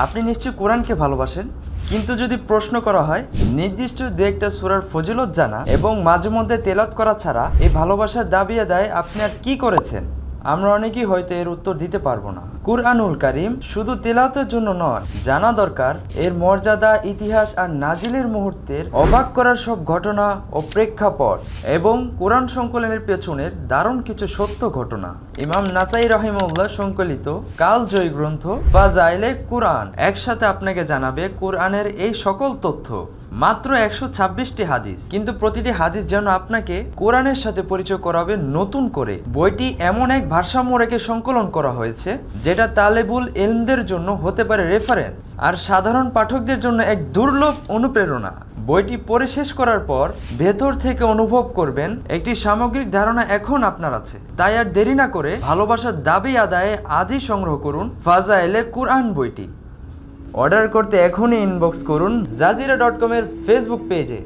আপনি নিশ্চয়ই কোরআনকে ভালোবাসেন, কিন্তু যদি প্রশ্ন করা হয় নির্দিষ্ট দু একটা সূরার ফজিলত জানা এবং মাঝে মধ্যে তেলাওয়াত করা ছাড়া এই ভালোবাসার দাবি আদায় আপনি আর কি করেছেন, আমরা অনেকেই হয়তো এর উত্তর দিতে পারবো না। কুরআনুল কারীম শুধু তেলাওয়াতের জন্য নয়, জানা দরকার এর মর্যাদা, ইতিহাস আর নাজিলের মুহূর্তের অবাক করার সব ঘটনা ও প্রেক্ষাপট এবং কোরআন সংকলনের পেছনের দারুণ কিছু সত্য ঘটনা। ইমাম নাসাই রাহিমাহুল্লাহ সংকলিত কালজয়ী গ্রন্থ ফাজাইলে কুরআন একসাথে আপনাকে জানাবে কোরআনের এই সকল তথ্য। মাত্র 126টি হাদিস, কিন্তু প্রতিটি হাদিস যেন আপনাকে কোরআনের সাথে পরিচয় করাবে নতুন করে। বইটি এমন এক ভারসাম্য রেখে সংকলন করা হয়েছে যেটা তালেবুল ইলমদের জন্য হতে পারে রেফারেন্স আর সাধারণ পাঠকদের জন্য এক দুর্লভ অনুপ্রেরণা। বইটি পড়ে শেষ করার পর ভেতর থেকে অনুভব করবেন একটি সামগ্রিক ধারণা এখন আপনার আছে। তাই আর দেরি না করে ভালোবাসার দাবি আদায়ে আজই সংগ্রহ করুন ফাজাইলে কুরআন বইটি। অর্ডার করতে এখনই ইনবক্স করুন জাজিরা.com এর ফেসবুক পেজে।